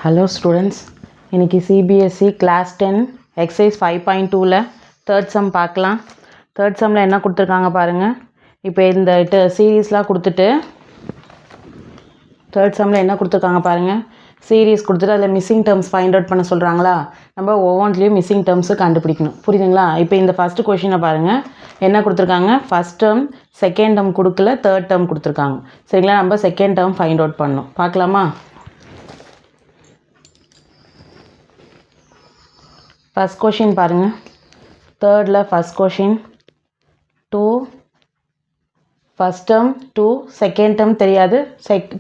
Hello students, இன்னைக்கு CBSE class 10 exercise 5.2ல third sum பார்க்கலாம். third sumல என்ன கொடுத்துருக்காங்க பாருங்க. இப்போ இந்த சீரீஸ்லாம் கொடுத்துட்டு third sumல என்ன கொடுத்துருக்காங்க பாருங்க. சீரீஸ் கொடுத்துட்டு அதில் மிஸ்ஸிங் டேர்ம்ஸ் ஃபைண்ட் அவுட் பண்ண சொல்கிறாங்களா, நம்ம ஒவ்வொன்றிலையும் மிஸ்ஸிங் டேர்ம்ஸு கண்டுபிடிக்கணும். புரியுதுங்களா? இப்போ இந்த ஃபஸ்ட்டு கொஷினை பாருங்கள். என்ன கொடுத்துருக்காங்க? ஃபஸ்ட் டேர்ம் செகண்ட் டேர்ம் கொடுக்கல, தேர்ட் டேர்ம் கொடுத்துருக்காங்க. சரிங்களா? நம்ம செகண்ட் டேர்ம் ஃபைண்ட் அவுட் பண்ணணும். பார்க்கலாமா? ஃபஸ்ட் கொஷின் பாருங்கள். தேர்டில் first question 2 first term 2 second term தெரியாது,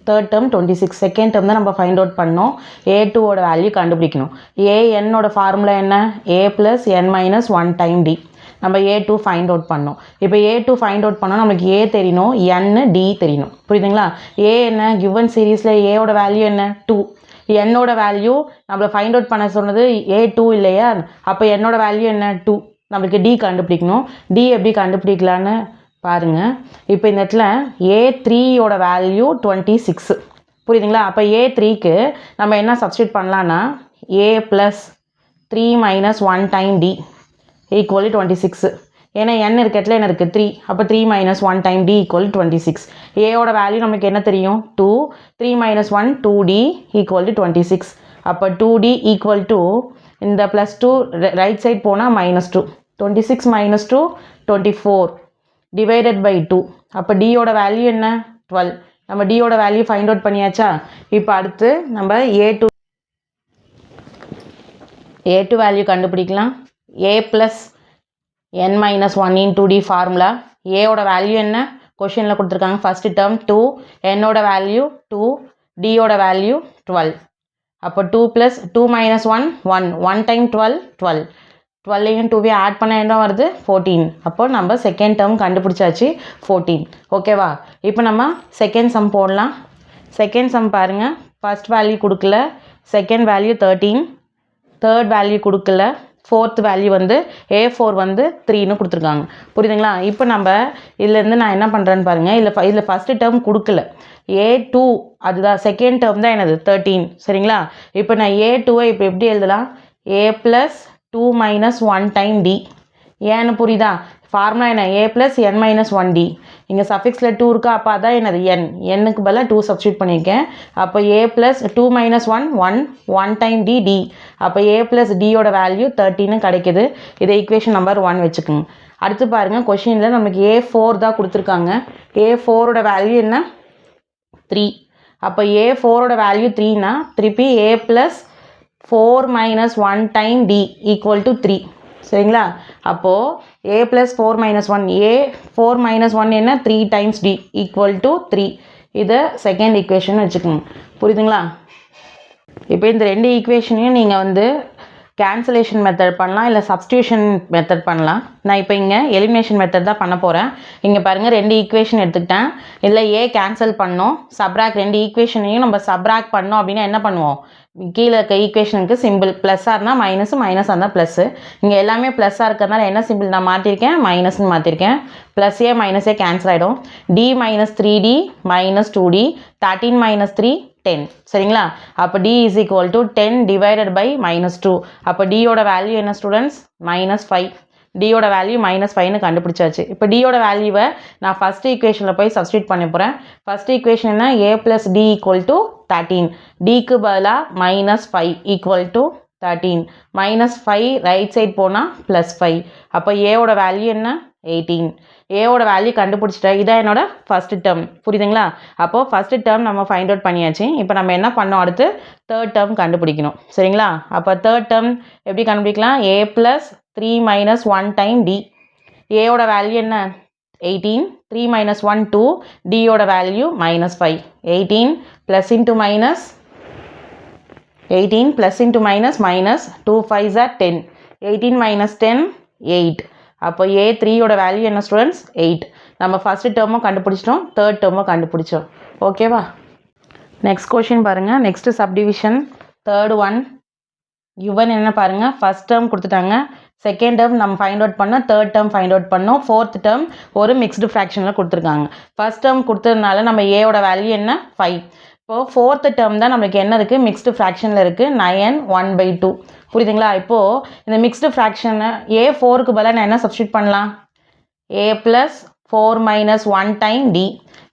தேர்ட் டேர்ம் 26. செகண்ட் டேர்ம் தான் நம்ம ஃபைண்ட் அவுட் பண்ணோம். A2ஓட வேல்யூ கண்டுபிடிக்கணும். ஏஎன்னோட ஃபார்முலா என்ன? A + n - 1 time D. நம்ம A2 ஃபைண்ட் அவுட் பண்ணோம். இப்போ A2 ஃபைண்ட் அவுட் பண்ணோம், நமக்கு A தெரியணும், n D தெரியணும். புரியுதுங்களா? A என்ன? கிவன் சீரீஸில் ஏவோட வேல்யூ என்ன? 2. என்னோட வேல்யூ நம்மளை ஃபைண்ட் அவுட் பண்ண சொன்னது A2 இல்லையா? அப்போ என்னோட வேல்யூ என்ன? 2. நம்மளுக்கு D கண்டுபிடிக்கணும். D எப்படி கண்டுபிடிக்கலான்னு பாருங்கள். இப்போ இந்த இடத்துல A3யோட வேல்யூ 26. புரியுதுங்களா? அப்போ A3க்கு நம்ம என்ன சப்ஸ்டியூட் பண்ணலான்னா A + 3 - 1 டைம் D = 26. ஏன்னா n இருக்கிறதுல என்ன இருக்குது? 3. அப்போ 3 - 1 டைம் D = 26. ஏவோட வேல்யூ நமக்கு என்ன தெரியும்? 2. 3 - 1 2D = 26. அப்போ 2D = இந்த +2 ரைட் சைட் போனால் -2. 26 - 2 24 டிவைடட் பை 2. அப்போ டியோட வேல்யூ என்ன? 12. நம்ம டியோட வேல்யூ ஃபைண்ட் அவுட் பண்ணியாச்சா? இப்போ அடுத்து நம்ம A2 வேல்யூ கண்டுபிடிக்கலாம். A + n - 1 × D formula. ஏவோட வேல்யூ என்ன? கொஷினில் கொடுத்துருக்காங்க. ஃபஸ்ட்டு டேர்ம் 2, என்னோட வேல்யூ 2, டியோட வேல்யூ 12. அப்போ 2 + 2 - 1 1 1 டைம் 12 12. 12ஐயும் 2வையும் ஆட் பண்ண என்ன வருது? 14. அப்போ நம்ம செகண்ட் டேர்ம் கண்டுபிடிச்சாச்சு 14. ஓகேவா? இப்போ நம்ம செகண்ட் சம் போடலாம். செகண்ட் சம் பாருங்கள். ஃபஸ்ட் வேல்யூ கொடுக்கல, செகண்ட் வேல்யூ 13, தேர்ட் வேல்யூ கொடுக்கல, ஃபோர்த் வேல்யூ A4 3ன்னு கொடுத்துருக்காங்க. புரியுதுங்களா? இப்போ நம்ம இதுலேருந்து நான் என்ன பண்ணுறேன்னு பாருங்கள். இதில் ஃபஸ்ட்டு டேர்ம் கொடுக்கல, A2 அதுதான் செகண்ட் டேர்ம் தான் என்னது? 13. சரிங்களா? இப்போ நான் A2வை இப்போ எப்படி எழுதலாம்? A + 2 - 1 time D. ஏன்னு புரியுதா? ஃபார்முலா என்ன? A + n - 1 D. இங்கே சஃபிக்ஸில் 2 இருக்கா? அப்போ அதான் என்னது? n. என்னுக்கு பதிலாக 2 சப்ஸ்டியூட் பண்ணியிருக்கேன். அப்போ A + 2 - 1 1 1 டைம் D D. அப்போ A + Dயோட வேல்யூ 13 கிடைக்குது. இதை ஈக்குவேஷன் நம்பர் 1 வச்சுக்கோங்க. அடுத்து பாருங்கள், கொஷினில் நமக்கு A4 தான் கொடுத்துருக்காங்க. A4ஓட வேல்யூ என்ன? 3. அப்போ A4ஓட வேல்யூ 3னா திருப்பி A + 4 - 1 டைம் D = 3. சரிங்களா? அப்போது A + 4 - 1 A4 - 1 என்ன? 3 டைம்ஸ் D = 3. இதை செகண்ட் ஈக்குவேஷன் வச்சுக்கோங்க. புரியுதுங்களா? இப்போ இந்த ரெண்டு ஈக்குவேஷனையும் நீங்கள் கேன்சலேஷன் மெத்தட் பண்ணலாம், இல்லை சப்ஸ்டியூஷன் மெத்தட் பண்ணலாம். நான் இப்போ இங்கே எலிமினேஷன் மெத்தட் தான் பண்ண போகிறேன். இங்கே பாருங்கள், ரெண்டு ஈக்குவேஷன் எடுத்துக்கிட்டேன். இதில் A கேன்சல் பண்ணோம், சப்ராக்ட். ரெண்டு ஈக்குவேஷனையும் நம்ம சப்ராக்ட் பண்ணோம் அப்படின்னா என்ன பண்ணுவோம்? கீழே இருக்க ஈக்குவேஷனுக்கு சிம்பிள் ப்ளஸ்ஸாக இருந்தால் மைனஸு, மைனஸாக இருந்தால் ப்ளஸ்ஸு. இங்கே எல்லாமே ப்ளஸ்ஸாக இருக்கிறதுனால என்ன சிம்பிள் நான் மாற்றிருக்கேன்? மைனஸ்ன்னு மாற்றிருக்கேன். +A - A கேன்சல் ஆகிடும். D - 3D - 2D 13 - 3 10. சரிங்களா? அப்போ D = 10 டிவைடட் பை -2. அப்போ டியோட வேல்யூ என்ன ஸ்டூடெண்ட்ஸ்? -5. டியோட வேல்யூ -5ன்னு கண்டுபிடிச்சாச்சு. இப்போ டியோட வேல்யூவை நான் ஃபஸ்ட் ஈக்குவேஷனில் போய் சப்ஸ்டியூட் பண்ண போகிறேன். ஃபஸ்ட் ஈக்குவேஷன் என்ன? A + D = 13. டிக்கு பதிலாக -5 = 13. -5 ரைட் சைட் போனால் +5. அப்போ ஏவோட வேல்யூ என்ன? 18. ஏவோட வேல்யூ கண்டுபிடிச்சிட்டேன். இதான் என்னோட ஃபஸ்ட்டு டேர்ம். புரியுதுங்களா? அப்போது ஃபஸ்ட்டு டேர்ம் நம்ம ஃபைண்ட் அவுட் பண்ணியாச்சு. இப்போ நம்ம என்ன பண்ணோம்? அடுத்து தேர்ட் டேர்ம் கண்டுபிடிக்கணும். சரிங்களா? அப்போ தேர்ட் டேர்ம் எப்படி கண்டுபிடிக்கலாம்? A + 3 - 1 time D. ஏவோட வேல்யூ என்ன? 18. 3 - 1 2. டியோட value -5. 18 + into minus 18 + into minus minus 2 5s are 10. 18 - 10 8. அப்போ A3யோட வேல்யூ என்ன ஸ்டூடெண்ட்ஸ்? 8. நம்ம ஃபஸ்ட்டு டேர்மும் கண்டுபிடிச்சிட்டோம், தேர்ட் டேர்மும் கண்டுபிடிச்சோம். ஓகேவா? நெக்ஸ்ட் கொஷின் பாருங்கள். Next subdivision third one. Yuvan என்ன பாருங்கள், ஃபஸ்ட் டேர்ம் கொடுத்துட்டாங்க, செகண்ட் டேர்ம் நம்ம ஃபைண்ட் அவுட் பண்ணோம், தேர்ட் டேர்ம் ஃபைண்ட் அவுட் பண்ணோம், ஃபோர்த் டேர்ம் ஒரு மிக்ஸ்டு ஃப்ராக்ஷனில் கொடுத்துருக்காங்க. ஃபஸ்ட் டேர்ம் கொடுத்ததுனால நம்ம ஏவோட வேல்யூ என்ன? 5. இப்போது ஃபோர்த்து டேர்ம் தான் நம்மளுக்கு என்ன இருக்குது, மிக்ஸ்டு ஃப்ராக்ஷனில் இருக்குது 9 1/2. புரியுதுங்களா? இப்போது இந்த மிக்ஸ்டு ஃப்ராக்ஷனை A4க்கு பதிலாக நான் என்ன சப்ஸ்டியூட் பண்ணலாம், A + 4 - 1 டைம் D.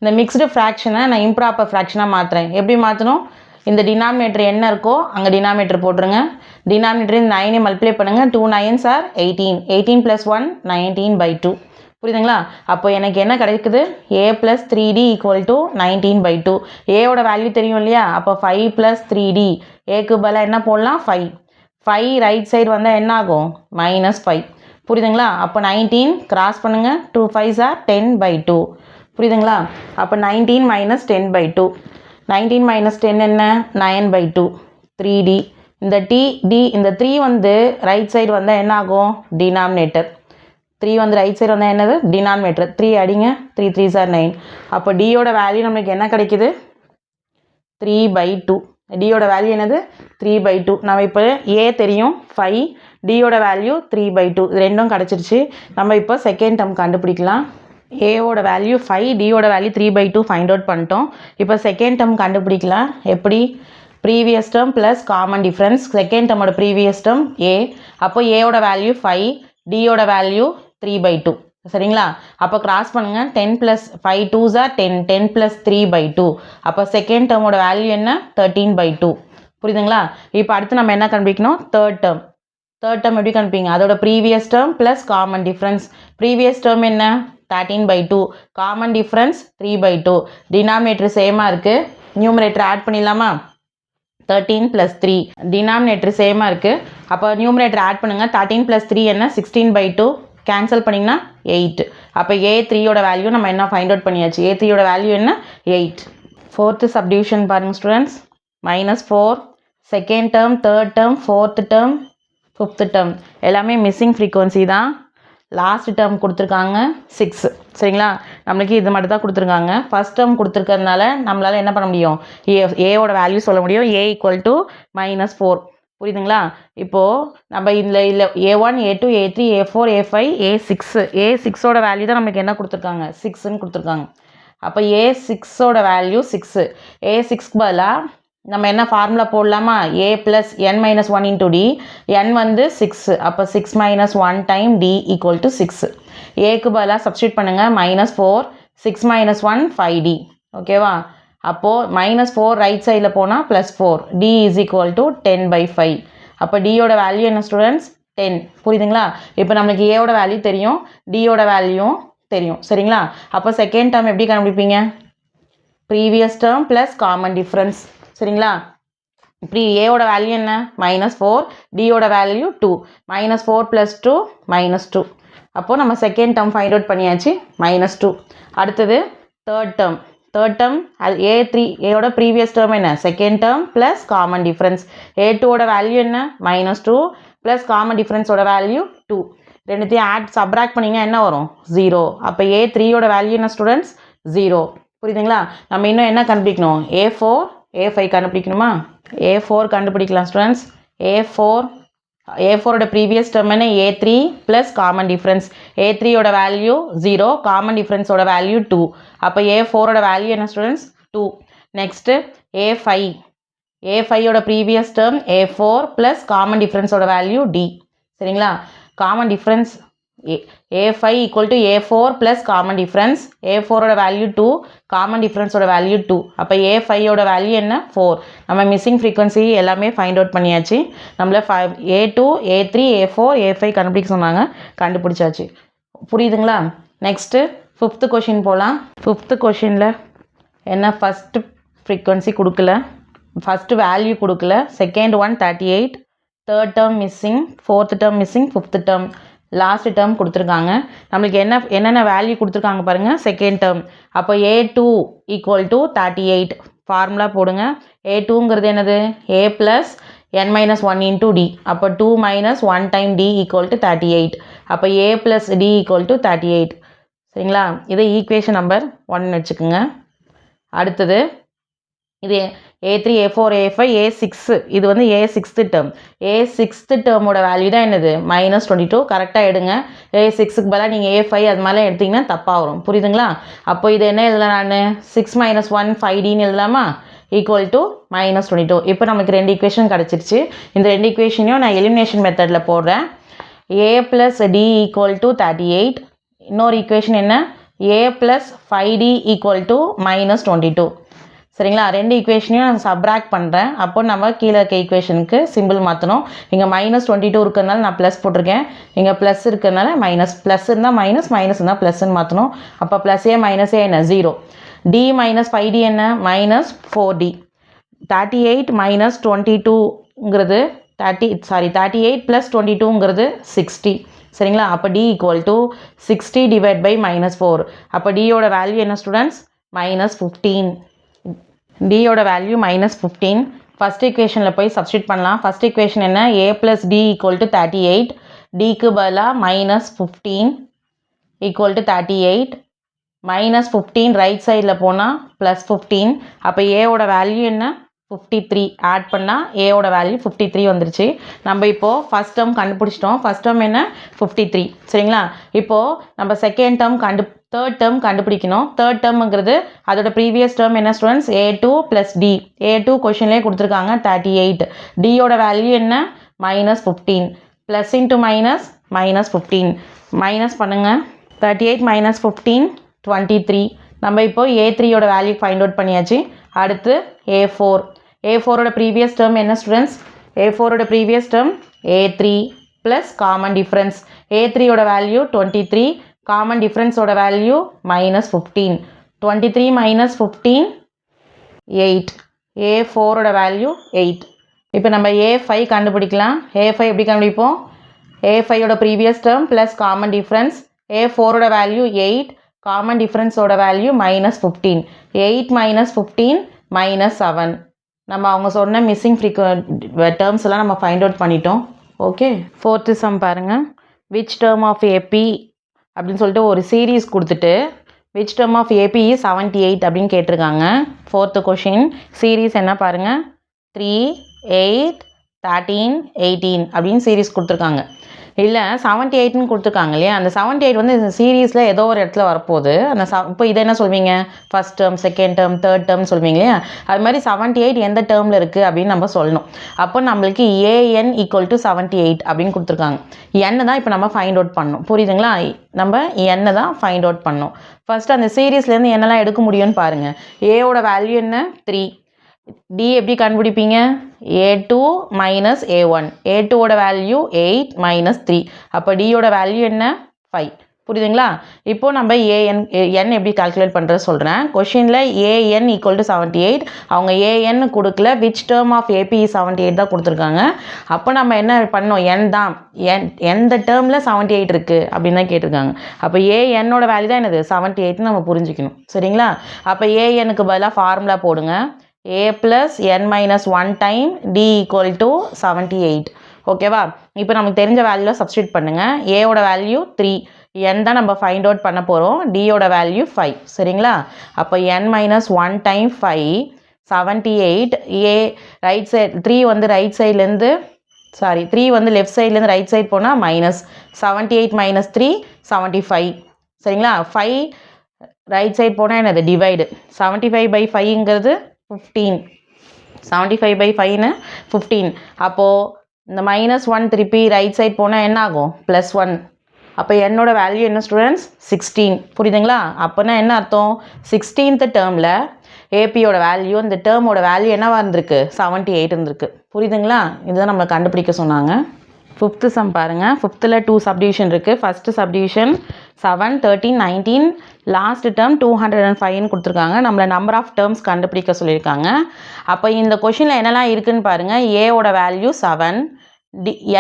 இந்த மிக்ஸ்டு ஃப்ராக்ஷனை நான் இம்ப்ராப்பர் ஃப்ராக்ஷனாக மாற்றுறேன். எப்படி மாற்றணும், இந்த டினாமினேட்டர் என்ன இருக்கோ அங்கே டினாமினேட்டர் போட்டுருங்க. டினாமினேட்டர் 9 மல்டிப்ளை பண்ணுங்கள். 2 9s are 18. 18 + 1 19/2. புரியுதுங்களா? அப்போ எனக்கு என்ன கிடைக்குது, A + 3D = 19/2. ஏவோட வேல்யூ தெரியும் இல்லையா? அப்போ 5 + 3D. ஏக்கு பதிலாக என்ன போடலாம், 5. 5 ரைட் சைடு வந்தால் என்ன ஆகும், -5. புரியுதுங்களா? அப்போ 19 கிராஸ் பண்ணுங்கள். 2 5s are 10/2. புரியுதுங்களா? அப்போ 19 - 10/2. 19 - 10 என்ன, 9/2. 3D. இந்த இந்த 3 வந்து ரைட் சைடு வந்தால் என்ன ஆகும், டினாமினேட்டர். 3 வந்து ரைட் சைடு வந்தால் என்னது, டினாமினேட்டர். 3 அடிங்க. 3 3s are 9. அப்போ டியோட வேல்யூ நம்மளுக்கு என்ன கிடைக்குது, 3/2. டியோட வேல்யூ என்னது, 3/2. நம்ம இப்போ ஏ தெரியும் 5, டியோட வேல்யூ 3/2. இது ரெண்டும் கிடச்சிருச்சு. நம்ம இப்போ செகண்ட் டேர்ம் கண்டுபிடிக்கலாம். ஏவோட வேல்யூ 5, டியோட வேல்யூ 3/2 ஃபைண்ட் அவுட் பண்ணிட்டோம். இப்போ செகண்ட் டேர்ம் கண்டுபிடிக்கலாம். எப்படி, previous term plus common difference. Second டேர்மோட ப்ரீவியஸ் டேர்ம் ஏ. அப்போ ஏவோட வேல்யூ 5, டியோட வேல்யூ 3/2. சரிங்களா? அப்போ கிராஸ் பண்ணுங்கள். 10 + 5 2s are 10. 10 + 3/2. அப்போ செகண்ட் டேர்மோட வேல்யூ என்ன, 13/2. புரியுதுங்களா? இப்போ அடுத்து நம்ம என்ன கண்டுபிடிக்கணும், தேர்ட் டேர்ம். தேர்ட் டேர்ம் எப்படி கண்டுபிடிங்க, அதோட previous term plus common difference. Previous term என்ன, 13/2. Common difference 3/2. டினாமினேட்டர் சேமாக இருக்குது. நியூமரேட்டர் ஆட் பண்ணிடலாமா, 13 + 3. டினாமினேட்டர் சேமாக இருக்குது. அப்போ நியூமரேட்டர் ஆட் பண்ணுங்கள். 13 + 3 என்ன, 16/2. கேன்சல் பண்ணிங்கன்னா 8. அப்போ A3யோட வேல்யூ நம்ம என்ன ஃபைண்ட் அவுட் பண்ணியாச்சு. A3யோட வேல்யூ என்ன, 8. ஃபோர்த்து சப்டிவிஷன் பாருங்கள் students. -4 second term, third term, fourth term, fifth term எல்லாமே மிஸ்ஸிங் ஃப்ரீக்வன்சி தான். லாஸ்ட் டேர்ம் கொடுத்துருக்காங்க 6. சரிங்களா? நம்மளுக்கு இது மட்டும் தான் கொடுத்துருக்காங்க. ஃபஸ்ட் டேர்ம் கொடுத்துருக்கறதுனால நம்மளால் என்ன பண்ண முடியும், ஏவோட வேல்யூ சொல்ல முடியும். A = -4. புரியுதுங்களா? இப்போது நம்ம இதில் A1 A2 A3 A4 A5 A6. A6ஓட value தான் நம்மளுக்கு என்ன கொடுத்துருக்காங்க, 6ன்னு கொடுத்துருக்காங்க. அப்போ A6ஓட வேல்யூ 6. A6க்கு பதிலாக நம்ம என்ன ஃபார்முலா போடலாமா, A + n - 1 × D. n வந்து 6. அப்போ 6 - 1 டைம் D = 6. ஏக்கு பதிலாக சப்ஸ்டியூட் பண்ணுங்கள். -4 6 - 1 5D. ஓகேவா? அப்போது -4 ரைட் சைடில் போனால் +4. D = 10/5. அப்போ டியோட வேல்யூ என்ன ஸ்டூடெண்ட்ஸ், 10. புரியுதுங்களா? இப்போ நம்மளுக்கு ஏவோட வேல்யூ தெரியும், டியோட வேல்யூவும் தெரியும். சரிங்களா? அப்போ செகண்ட் டேர்ம் எப்படி கண்டுபிடிப்பீங்க, previous term plus common difference. சரிங்களா? இப்படி ஏவோட வேல்யூ என்ன, -4, டியோட வேல்யூ 2. -4 + 2 -2. அப்போது நம்ம செகண்ட் டேர்ம் ஃபைண்ட் அவுட் பண்ணியாச்சு, -2. அடுத்தது தேர்ட் டேர்ம். தேர்ட் டேர்ம் அது ஏயோட ப்ரீவியஸ் டேர்ம் என்ன, second term plus common difference. A2ஓட வேல்யூ என்ன, -2 ப்ளஸ் காமன் டிஃப்ரென்ஸோட வேல்யூ 2. ரெண்டுத்தையும் சப்ராக்ட் பண்ணிங்கன்னா என்ன வரும், 0. அப்போ A3யோட வேல்யூ என்ன ஸ்டூடெண்ட்ஸ், 0. புரியுதுங்களா? நம்ம இன்னும் என்ன கண்டுபிடிக்கணும், A4 A5 கண்டுபிடிக்கணுமா. A4 கண்டுபிடிக்கலாம் ஸ்டூடெண்ட்ஸ். A4ஓட ப்ரீவியஸ் டேர்ம் என்ன, A3 ப்ளஸ் காமன் டிஃப்ரென்ஸ். A3யோட வேல்யூ 0, காமன் டிஃப்ரென்ஸோட வேல்யூ 2. அப்போ A4ஓட வேல்யூ என்ன ஸ்டூடெண்ட்ஸ், 2. நெக்ஸ்ட்டு A5ஓட previous term A4 plus common டிஃப்ரென்ஸோட வேல்யூ D. சரிங்களா? Common difference A5 = A4 plus common difference. A4ஓட வேல்யூ 2, காமன் டிஃப்ரென்ஸோட வேல்யூ 2. அப்போ A5ஓட வேல்யூ என்ன, 4. நம்ம மிஸ்ஸிங் ஃப்ரீக்வன்சி எல்லாமே ஃபைண்ட் அவுட் பண்ணியாச்சு. நம்மள A2 A3 A4 A5 கண்டுபிடிக்க சொன்னாங்க, கண்டுபிடிச்சாச்சு. புரியுதுங்களா? நெக்ஸ்ட்டு ஃபிஃப்த்து கொஷின் போகலாம். ஃபிஃப்த்து கொஷினில் என்ன, ஃபஸ்ட்டு ஃப்ரீக்வன்சி கொடுக்கல, ஃபஸ்ட்டு வேல்யூ கொடுக்கல, second one 38, third term missing, fourth term missing, fifth term, last term கொடுத்துருக்காங்க. நம்மளுக்கு என்னென்ன வேல்யூ கொடுத்துருக்காங்க பாருங்கள், செகண்ட் டேர்ம். அப்போ A2 = 38. ஃபார்முலா போடுங்க. A2ங்கிறது என்னது, A + n - 1 × D. அப்போ 2 - 1 டைம் D = 38. அப்போ A + D = 38. சரிங்களா? இது ஈக்குவேஷன் நம்பர் 1 வச்சுக்கோங்க. அடுத்தது இது A3 A4 A5 A6. இது வந்து A6th டேர்ம். A6th டேர்மோட வேல்யூ தான் என்னது, -22. கரெக்டாக எடுங்க. A6க்கு பதிலாக நீங்கள் A5 அது மாதிரிலாம் எடுத்திங்கன்னா தப்பாக வரும். புரியுதுங்களா? அப்போ இது என்ன எழுதலாம், நான் 6 - 1 5Dன்னு எழுதலாமா. Equal to -22. இப்போ நமக்கு ரெண்டு ஈக்குவேஷன் கிடச்சிருச்சு. இந்த ரெண்டு ஈக்குவேஷனையும் நான் எலிமினேஷன் மெத்தடில் போடுறேன். a + d = 38. இன்னொரு ஈக்குவேஷன் என்ன, a + 5d = -22. சரிங்களா, ரெண்டு ஈக்குவேஷனையும் நான் சப்ராக்ட் பண்ணுறேன். அப்போ நம்ம கீழே இருக்க ஈக்குவேஷனுக்கு சிம்பிள் மாற்றணும். இங்கே -22 இருக்கிறதுனால நான் ப்ளஸ் போட்டிருக்கேன், இங்கே ப்ளஸ் இருக்கிறதுனால மைனஸ். ப்ளஸ் இருந்தால் மைனஸ், மைனஸ் இருந்தால் ப்ளஸ்ன்னு மாற்றணும். அப்போ +a - a என்ன, 0. d - 5d என்ன, -4d. 38 - 22ங்கிறது 38 + 22ங்கிறது 60. சரிங்களா, அப்போ d = 60 / -4. அப்போ d யோட வேல்யூ என்ன ஸ்டூடெண்ட்ஸ், -15. d யோட வேல்யூ -15. ஃபஸ்ட் ஈக்குவேஷனில் போய் சப்ஸ்டியூட் பண்ணலாம். ஃபஸ்ட் ஈக்குவேஷன் என்ன, a + d = 38. dக்கு பதிலாக -15 = 38. -15 ரைட் சைடில் போனால் +15. அப்போ ஏவோட வேல்யூ என்ன, 53. ஆட் பண்ணால் ஏவோட வேல்யூ 53 வந்துருச்சு. நம்ம இப்போது ஃபஸ்ட் டேர்ம் கண்டுபிடிச்சிட்டோம். ஃபஸ்ட் டேர்ம் என்ன, 53. சரிங்களா, இப்போது நம்ம செகண்ட் டேர்ம் தேர்ட் டேர்ம் கண்டுபிடிக்கணும். தேர்ட் டேர்முங்கிறது அதோட ப்ரீவியஸ் டேர்ம் என்ன ஸ்டூடெண்ட்ஸ், a2 + d. a2 கொஷின்லேயே கொடுத்துருக்காங்க 38. டியோட வேல்யூ என்ன, -15. Plus into minus -15. மைனஸ் பண்ணுங்கள். 38 - 15 23. நம்ம இப்போ a3யோட வேல்யூ ஃபைண்ட் அவுட் பண்ணியாச்சு. அடுத்து a4. a4ஓட ப்ரீவியஸ் டேர்ம் என்ன ஸ்டூடெண்ட்ஸ், a4ஓட previous term a3 plus common difference. a3யோட வேல்யூ 23, காமன் டிஃப்ரென்ஸோட வேல்யூ -15. 23 - 15 8. a4ஓட வேல்யூ 8. இப்போ நம்ம a5 கண்டுபிடிக்கலாம். a5 எப்படி கண்டுபிடிப்போம், a5ஓட previous term plus common difference. a4ஓட வேல்யூ 8, காமன் டிஃப்ரென்ஸோட வேல்யூ -15. 8 - 15 -7. நம்ம அவங்க சொன்ன மிஸ்ஸிங் டேர்ம்ஸ் எல்லாம் நம்ம ஃபைண்ட் அவுட் பண்ணிட்டோம். ஓகே, ஃபோர்த்து சம் பாருங்கள். விச் டேர்ம் ஆஃப் ஏபி அப்படின்னு சொல்லிட்டு ஒரு சீரீஸ் கொடுத்துட்டு விச் டேர்ம் ஆஃப் ஏபி 78 அப்படின்னு கேட்டிருக்காங்க. ஃபோர்த்து கொஷின் சீரீஸ் என்ன பாருங்கள், 3 8 13 18 அப்படின்னு சீரீஸ் கொடுத்துருக்காங்க. இல்லை 78ன்னு கொடுத்துருக்காங்க இல்லையா, அந்த 78 வந்து இந்த சீரீஸில் ஏதோ ஒரு இடத்துல வரப்போகுது. அந்த இப்போ இதை என்ன சொல்வீங்க, first term, second term, third term சொல்வீங்க இல்லையா, அது மாதிரி 78 எந்த டேர்மில் இருக்குது அப்படின்னு நம்ம சொல்லணும். அப்போ நம்மளுக்கு an = 78 அப்படின்னு கொடுத்துருக்காங்க. n தான் இப்போ நம்ம ஃபைண்ட் அவுட் பண்ணணும். புரியுதுங்களா, நம்ம n தான் ஃபைண்ட் அவுட் பண்ணணும். ஃபஸ்ட்டு அந்த சீரீஸ்லேருந்து என்னெல்லாம் எடுக்க முடியும்னு பாருங்கள். ஏவோட வேல்யூ என்ன, 3. d எப்படி கண்டுபிடிப்பீங்க, a2 - a1. a2ஓட வேல்யூ 8 - 3. அப்போ டியோட வேல்யூ என்ன, 5. புரியுதுங்களா, இப்போது நம்ம n எப்படி கால்குலேட் பண்ணுறது சொல்கிறேன். கொஷினில் an = 78, அவங்க an கொடுக்கல, விச் டேர்ம் ஆஃப் ஏபி 78 தான் கொடுத்துருக்காங்க. அப்போ நம்ம என்ன பண்ணோம், n தான், எந்த டேர்மில் 78 இருக்குது அப்படின்னு தான் கேட்டிருக்காங்க. அப்போ anோட வேல்யூ தான் என்னது, 78ன்னு நம்ம புரிஞ்சுக்கணும். சரிங்களா, அப்போ anக்கு பதிலாக ஃபார்முலா போடுங்க. a + n - 1 time d = 78. ஓகேவா, இப்போ நமக்கு தெரிஞ்ச வேல்யூ சப்ஸ்டியூட் பண்ணுங்கள். ஏவோட வேல்யூ 3, n தான் நம்ம ஃபைண்ட் அவுட் பண்ண போகிறோம். டியோட வேல்யூ 5. சரிங்களா, அப்போ n - 1 time 5 78. a right side 3 வந்து ரைட் சைட்லேருந்து 3 வந்து லெஃப்ட் சைட்லேருந்து ரைட் சைட் போனால் -78 - 3 75. சரிங்களா, 5 ரைட் சைட் போனால் என்னது, டிவைடு. 75/5ங்கிறது 15. 75/5 15. அப்போது இந்த -1 திருப்பி ரைட் சைட் போனால் என்ன ஆகும், +1. அப்போ என்னோட வேல்யூ என்ன ஸ்டூடெண்ட்ஸ், 16. புரியுதுங்களா, அப்போனா என்ன அர்த்தம், 16th டேர்மில் ஏபியோட வேல்யூ, இந்த டேர்மோட வேல்யூ என்னவா இருந்திருக்கு, 78 இருந்திருக்கு. புரியுதுங்களா, இதுதான் நம்ம கண்டுபிடிக்க சொன்னாங்க. ஃபிஃப்த்து சம் பாருங்கள். ஃபிஃப்த்தில் 2 சப்டிவிஷன் இருக்குது. ஃபஸ்ட்டு சப்டிவிஷன் 7 13 19, லாஸ்ட் டேர்ம் 205ன்னு கொடுத்துருக்காங்க. நம்மளை நம்பர் ஆஃப் டேர்ம்ஸ் கண்டுபிடிக்க சொல்லியிருக்காங்க. அப்போ இந்த கொஷினில் என்னெல்லாம் இருக்குதுன்னு பாருங்கள். ஏவோட வேல்யூ 7,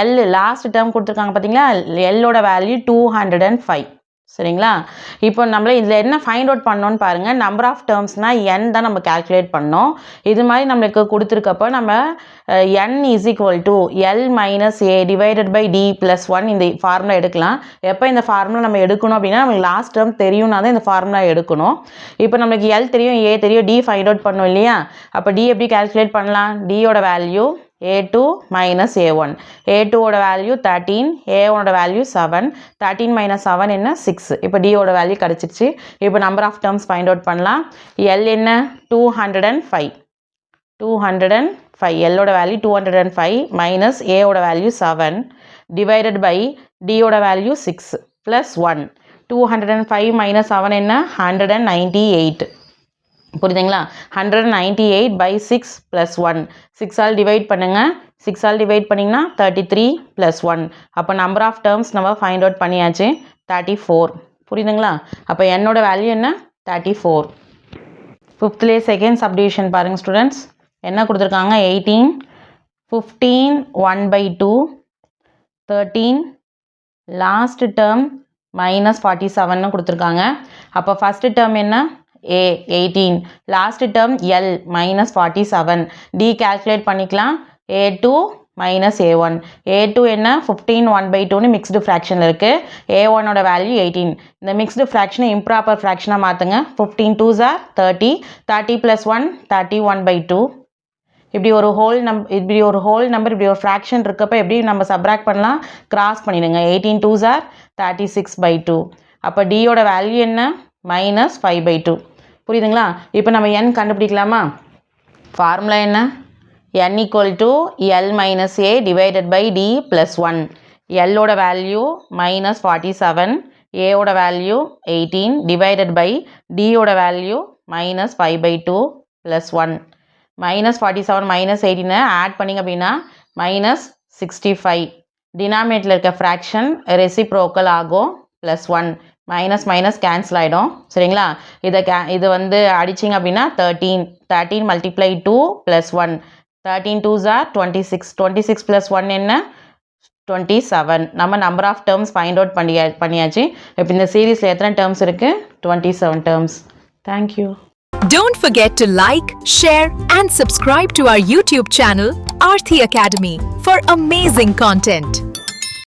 எல் லாஸ்ட் டேர்ம் கொடுத்துருக்காங்க பார்த்தீங்களா, எல்லோட வேல்யூ 205. சரிங்களா, இப்போ நம்மள இதில் என்ன ஃபைண்ட் அவுட் பண்ணோன்னு பாருங்கள். நம்பர் ஆஃப் டேர்ம்ஸ்னால் n தான் நம்ம கால்குலேட் பண்ணோம். இது மாதிரி நம்மளுக்கு கொடுத்துருக்கப்போ நம்ம n = l - a / d + 1 இந்த ஃபார்முலா எடுக்கலாம். எப்போ இந்த ஃபார்முலா நம்ம எடுக்கணும் அப்படின்னா, நமக்கு லாஸ்ட் டேர்ம் தெரியும்னா தான் இந்த ஃபார்முலா எடுக்கணும். இப்போ நம்மளுக்கு l தெரியும், a தெரியும், d ஃபைண்ட் அவுட் பண்ணோம் இல்லையா. அப்போ d எப்படி கால்குலேட் பண்ணலாம், டியோட வேல்யூ a2 - a1. a2ஓட வேல்யூ 13, a1ஓட வேல்யூ 7. 13 - 7 என்ன, 6. இப்போ டியோட வேல்யூ கிடச்சிருச்சு. இப்போ number of terms find out பண்ணலாம். l என்ன, 205. 205 L ஓட வேல்யூ 205 மைனஸ் A ஓட வேல்யூ 7 டிவைடட் பை D ஓட வேல்யூ 6 ப்ளஸ் 1 205 மைனஸ் 7 என்ன 198 புரியுதுங்களா 198 by 6 plus 1 6 ஆல் டிவைட் பண்ணுங்க 6 ஆல் டிவைட் பண்ணிங்கன்னா 33 plus 1 அப்போ நம்பர் ஆஃப் டேர்ம்ஸ் நம்ம ஃபைண்ட் அவுட் பண்ணியாச்சு 34 புரியுதுங்களா அப்போ என்னோட வேல்யூ என்ன 34 ஃபிஃப்த்லேயே செகண்ட் சப்டிவிஷன் பாருங்கள் ஸ்டூடெண்ட்ஸ் என்ன கொடுத்துருக்காங்க 18 15 1 by 2 13 லாஸ்ட் டேர்ம் மைனஸ் 47 கொடுத்துருக்காங்க அப்போ ஃபஸ்ட்டு டேர்ம் என்ன A 18 last term L minus 47 D calculate பண்ணிக்கலாம் A2 மைனஸ் A1 A2 என்ன 15 1 by 2னு மிக்ஸ்டு ஃப்ராக்ஷன் இருக்குது A1ஓட வேல்யூ 18 இந்த மிக்ஸ்டு ஃப்ராக்ஷனை இம்ப்ராப்பர் ஃப்ராக்ஷனாக மாற்றுங்க 15 2s are 30 30 plus 1 31 by 2 இப்படி ஒரு ஹோல் நம்பர் இப்படி ஒரு ஃப்ராக்ஷன் இருக்கப்போ எப்படி நம்ம சப்ராக்ட் பண்ணலாம் கிராஸ் பண்ணிடுங்க 18 2s are 36 by 2 அப்போ டியோட வேல்யூ என்ன மைனஸ் 5 by 2 புரியுதுங்களா இப்போ நம்ம n கண்டுபிடிக்கலாமா ஃபார்முலா என்ன n equal to L minus A divided by D plus 1 எல்லோட வேல்யூ மைனஸ் 47 ஏவோட வேல்யூ 18 டிவைடட் பை டியோட value minus 5 by 2 plus 1 minus 47 minus 18 add பண்ணிங்க அப்படின்னா மைனஸ் 65 டினாமினேட்டில் இருக்க ஃப்ராக்ஷன் ரெசிப்ரோக்கல் ஆகும் ப்ளஸ் 1 மைனஸ் மைனஸ் கேன்சல் ஆகிடும் சரிங்களா இது வந்து அடிச்சிங்க அப்படின்னா 13 multiply 2 plus 1 13 2s are 26 plus 1 என்ன 27 நம்ம number of terms find out பண்ணியாச்சு இப்போ இந்த சீரீஸில் எத்தனை டேர்ம்ஸ் இருக்குது 27 terms thank you Don't forget to like, share and subscribe to our YouTube channel Aarthi Academy for amazing content.